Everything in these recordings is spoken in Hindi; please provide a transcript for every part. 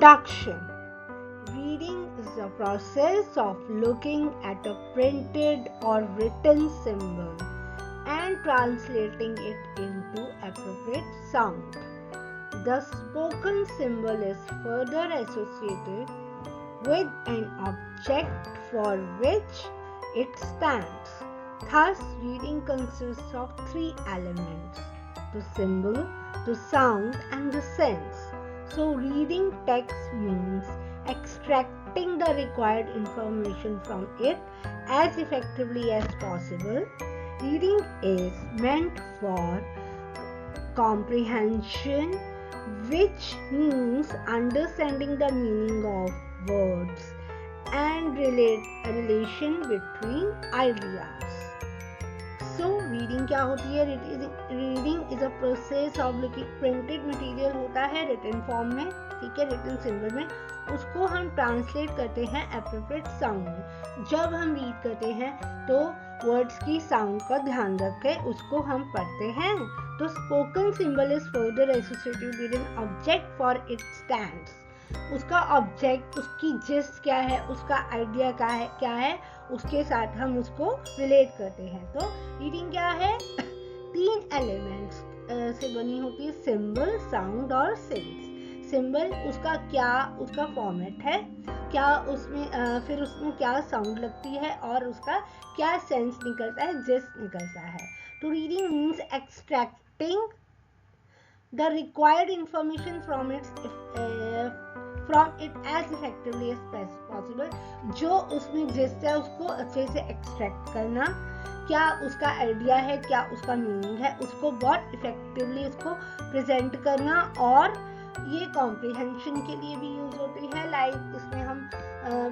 Introduction. Reading is the process of looking at a printed or written symbol and translating it into appropriate sound. The spoken symbol is further associated with an object for which it stands. Thus, reading consists of three elements: the symbol, the sound, and the sense. So, reading text means extracting the required information from it as effectively as possible. Reading is meant for comprehension, which means understanding the meaning of words and relation between ideas. So, reading क्या होती है? Reading is a process of looking. Printed material होता है written form में, ठीक है, written symbol में, उसको हम translate करते हैं appropriate sound में. जब हम read करते हैं तो words की sound का ध्यान रख के उसको हम पढ़ते हैं. तो spoken symbol is further associated with an object for it stands. उसका ऑब्जेक्ट, उसकी जिस्ट क्या है, उसका आइडिया क्या है, उसके साथ हम उसको रिलेट करते हैं. तो रीडिंग क्या है? 3 एलिमेंट्स से बनी होती है: सिंबल, साउंड और सेंस. सिंबल उसका फॉर्मेट है, क्या उसमें फिर उसमें क्या साउंड लगती है और उसका क्या सेंस निकलता है, जिस्ट निकलता है. तो reading means extracting the required information from it as effectively as possible. जो उसमें जिस्ट है उसको अच्छे से एक्सट्रैक्ट करना, क्या उसका आइडिया है, क्या उसका मीनिंग है, उसको बहुत इफेक्टिवली उसको प्रेजेंट करना. और ये कॉम्प्रिहेंशन के लिए भी यूज होती है. लाइक इसमें हम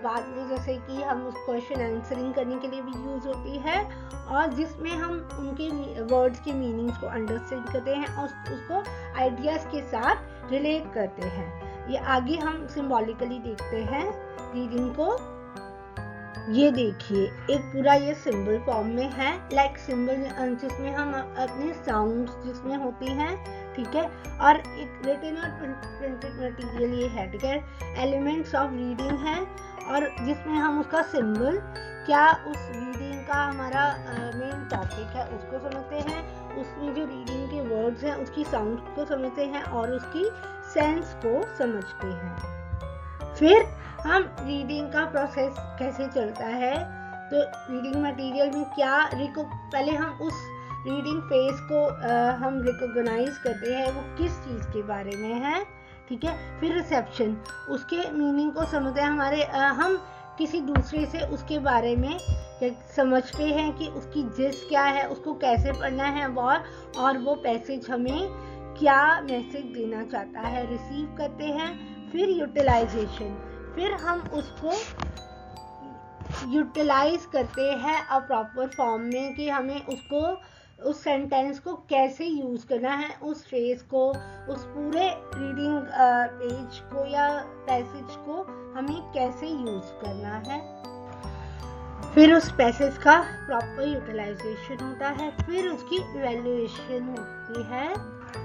बाद में जैसे कि हम उस क्वेश्चन आंसरिंग करने के लिए भी यूज होती है, और जिसमें हम उनके वर्ड्स के मीनिंग्स को अंडरस्टैंड करते हैं और उसको आइडियाज के साथ रिलेट करते हैं. ये आगे हम सिंबॉलिकली देखते हैं रीडिंग को. ये देखिए, एक पूरा ये सिंबल फॉर्म में है. लाइक सिंबल जिसमें हम अपने साउंड्स जिसमें होती हैं, ठीक है, और एक रिटन और प्रिंटेड मटेरियल ये है, ठीक है. एलिमेंट्स ऑफ रीडिंग है, और जिसमें हम उसका सिंबल, क्या उस रीडिंग का हमारा मेन टॉपिक है उसको समझते हैं, उसमें जो रीडिंग के वर्ड्स हैं उसकी साउंड को समझते हैं और उसकी सेंस को समझते हैं. फिर हम रीडिंग का प्रोसेस कैसे चलता है, तो रीडिंग मटेरियल में क्या पहले हम उस रीडिंग फेज को हम रिकॉग्नाइज करते हैं वो किस चीज़ के बारे में है, ठीक है. फिर रिसेप्शन, उसके मीनिंग को समझते हैं हम किसी दूसरे से उसके बारे में समझते हैं कि उसकी जिस्ट क्या है, उसको कैसे पढ़ना है, और वो पैसेज हमें क्या मैसेज देना चाहता है, रिसीव करते हैं. फिर यूटिलाइजेशन, फिर हम उसको यूटिलाइज करते हैं अ प्रॉपर फॉर्म में कि हमें उसको उस सेंटेंस को कैसे यूज करना है, उस फ्रेज को, उस पूरे रीडिंग पेज को या पैसेज को हमें कैसे यूज करना है. फिर उस पैसेज का प्रॉपर यूटिलाइजेशन होता है. फिर उसकी इवैल्यूएशन होती है.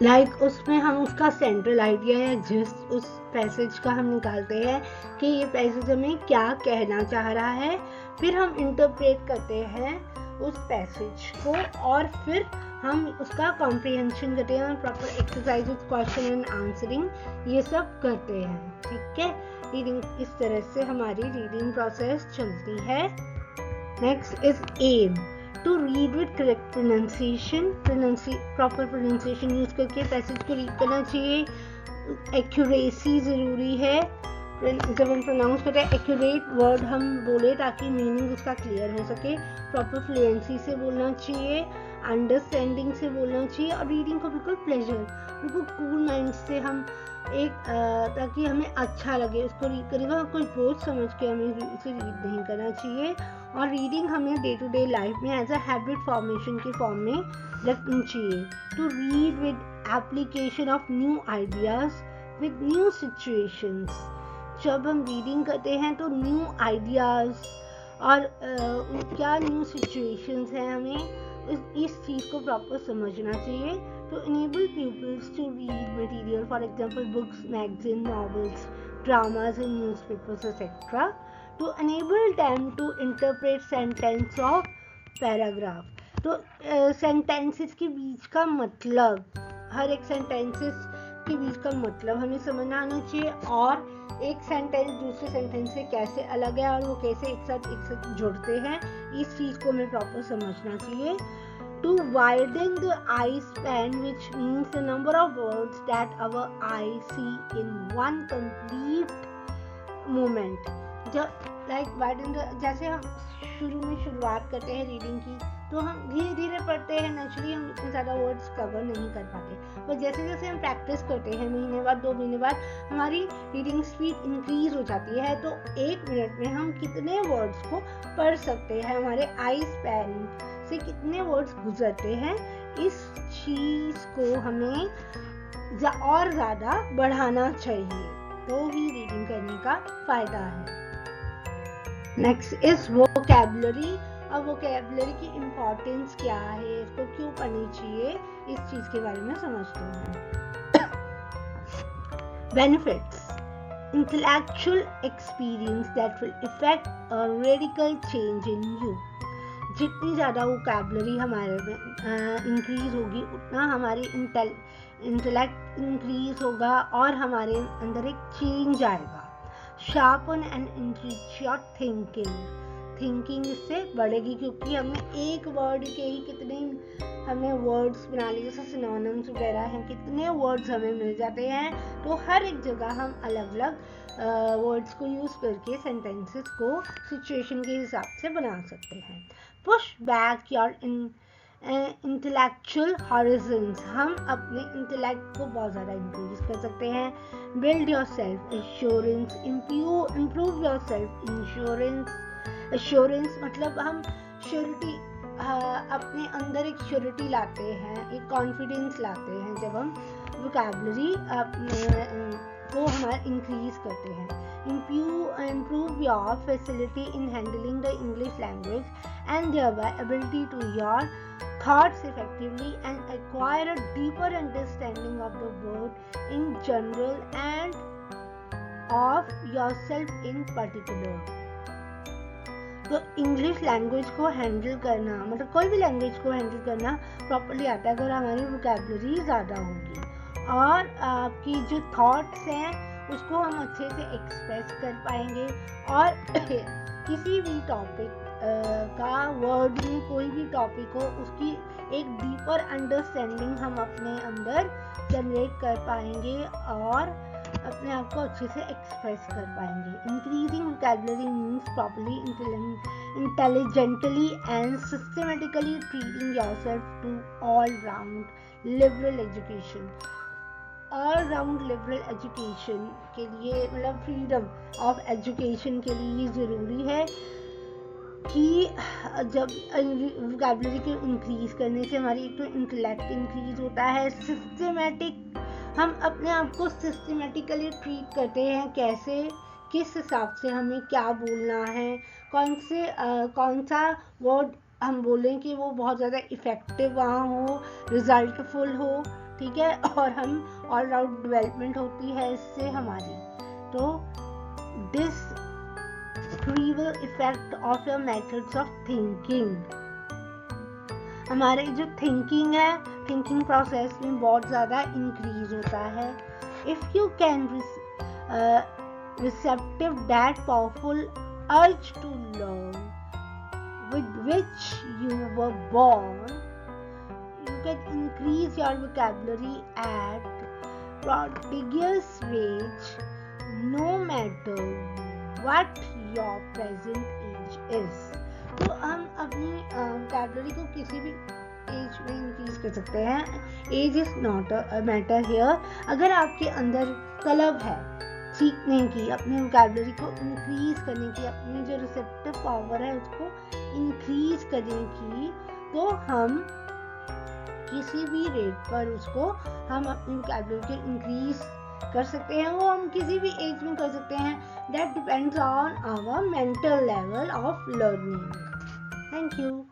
लाइक उसमें हम उसका सेंट्रल आइडिया या जिस्ट उस पैसेज का हम निकालते हैं कि ये पैसेज हमें क्या कहना चाह रहा है. फिर हम इंटरप्रेट करते हैं उस पैसेज को, और फिर हम उसका कॉम्प्रिहेंशन करते हैं, proper exercises, question and answering, ये सब करते हैं, ठीक है. रीडिंग इस तरह से हमारी रीडिंग प्रोसेस चलती है. Next is aim, to read with correct pronunciation. Proper pronunciation use करके पैसेज को रीड करना चाहिए. एक्यूरेसी ज़रूरी है. जब हम प्रोनाउंस करते हैं, एक्यूरेट वर्ड हम बोले ताकि मीनिंग उसका क्लियर हो सके. प्रॉपर फ्लुएंसी से बोलना चाहिए, अंडरस्टैंडिंग से बोलना चाहिए, और रीडिंग को बिल्कुल प्लेजर, बिल्कुल कूल माइंड से हम ताकि हमें अच्छा लगे उसको रीड करेगा. कोई बोझ समझ के हमें उसे रीड नहीं करना चाहिए. और रीडिंग हमें डे टू डे लाइफ में एज अ हैबिट फॉर्मेशन के फॉर्म में रखनी चाहिए. To read with application of new ideas with new situations. जब हम रीडिंग करते हैं तो न्यू आइडियाज़ और क्या न्यू सिचुएशंस हैं हमें इस चीज़ को प्रॉपर समझना चाहिए। To enable peoples to read material, for example books, magazine, novels, dramas and newspapers etcetera. To enable them to interpret sentence of paragraph. तो सेंटेंसेस के बीच का मतलब, हर एक सेंटेंसेस के बीच का मतलब हमें समझना आना चाहिए, और एक सेंटेंस दूसरे सेंटेंस से कैसे अलग है और वो कैसे एक साथ जुड़ते हैं, इस चीज़ को हमें प्रॉपर समझना चाहिए। To widen the eye span, which means the number of words that our eye see in one complete moment. जब लाइक वाइडन द, जैसे हम शुरुआत करते हैं रीडिंग की, तो हम धीरे धीरे पढ़ते हैं, नेचुरली हम इतने ज़्यादा वर्ड्स कवर नहीं कर पाते, पर जैसे जैसे हम प्रैक्टिस करते हैं, महीने बाद 2 महीने बाद हमारी रीडिंग स्पीड इंक्रीज हो जाती है। तो 1 मिनट में हम कितने वर्ड्स को पढ़ सकते हैं, हमारे आई स्पैन से कितने वर्ड्स गुजरते हैं, इस चीज़ को हमें और ज़्यादा बढ़ाना चाहिए, तो ही रीडिंग करने का फ़ायदा है। Next is vocabulary. अब वोकैबुलरी की इम्पोर्टेंस क्या है, इसको क्यों पढ़नी चाहिए, इस चीज़ के बारे में समझते हैं। Benefits: intellectual experience that will effect a radical change in you. जितनी ज़्यादा वोकैबुलरी हमारे में इंक्रीज होगी, उतना हमारी इंटेलेक्ट इंक्रीज होगा और हमारे अंदर एक चेंज आएगा। Sharpen and increase your thinking इससे बढ़ेगी, क्योंकि हमने एक वर्ड के ही कितने हमें वर्ड्स बना लिए, जैसे सिनोनिम्स वगैरह हैं, कितने वर्ड्स हमें मिल जाते हैं। तो हर एक जगह हम अलग अलग वर्ड्स को यूज़ करके सेंटेंसेस को सिचुएशन के हिसाब से बना सकते हैं। Push back your intellectual horizons, हम अपने इंटेलेक्ट को बहुत ज़्यादा इंक्रीज कर सकते हैं। Build your self assurance, improve your self assurance मतलब हम श्योरिटी, अपने अंदर एक श्योरिटी लाते हैं, एक कॉन्फिडेंस लाते हैं जब हम वोकैबुलरी को हमारा इंक्रीज करते हैं। improve your facility in handling the English language and thereby ability to your thoughts effectively and acquire a deeper understanding of the world in general and of yourself in particular. तो इंग्लिश लैंग्वेज को हैंडल करना, मतलब कोई भी लैंग्वेज को हैंडल करना प्रॉपर्ली आता है अगर हमारी वोकैबुलरी ज़्यादा होगी, और आपकी जो थॉट्स हैं उसको हम अच्छे से एक्सप्रेस कर पाएंगे, और किसी भी टॉपिक का वर्ड में कोई भी टॉपिक हो उसकी एक डीपर अंडरस्टैंडिंग हम अपने अंदर जनरेट कर पाएंगे और अपने आप को अच्छे से एक्सप्रेस कर पाएंगे। Increasing vocabulary means properly intelligently and systematically treating yourself to all round liberal education. All round liberal education के लिए, मतलब फ्रीडम ऑफ एजुकेशन के लिए ये ज़रूरी है कि जब वोकैबुलरी को इंक्रीज करने से हमारी एक तो इंटेलेक्ट इंक्रीज होता है, सिस्टमेटिक, हम अपने आप को सिस्टमेटिकली ट्रीट करते हैं, कैसे किस हिसाब से हमें क्या बोलना है, कौन सा वर्ड हम बोलें कि वो बहुत ज़्यादा इफ़ेक्टिव वहाँ हो, रिजल्टफुल हो, ठीक है, और हम ऑल राउंड डेवलपमेंट होती है इससे हमारी। तो this trivial effect of your methods of thinking, हमारे जो थिंकिंग है, थिंकिंग प्रोसेस में बहुत ज़्यादा इंक्रीज होता है। If you can receptive that powerful urge to learn with which you were born, you can increase your vocabulary at prodigious rate no matter what your present age is. तो हम अपनी vocabulary को किसी भी एज में इंक्रीज कर सकते हैं। Age is not a matter here. अगर आपके अंदर तलब है सीखने की, अपने vocabulary को इंक्रीज करने की, अपनी जो रिसेप्टिव पावर है उसको इंक्रीज करने की, तो हम किसी भी रेट पर उसको हम अपनी vocabulary को इंक्रीज कर सकते हैं। वो हम किसी भी एज में कर सकते हैं। That depends on our mental level of learning. Thank you.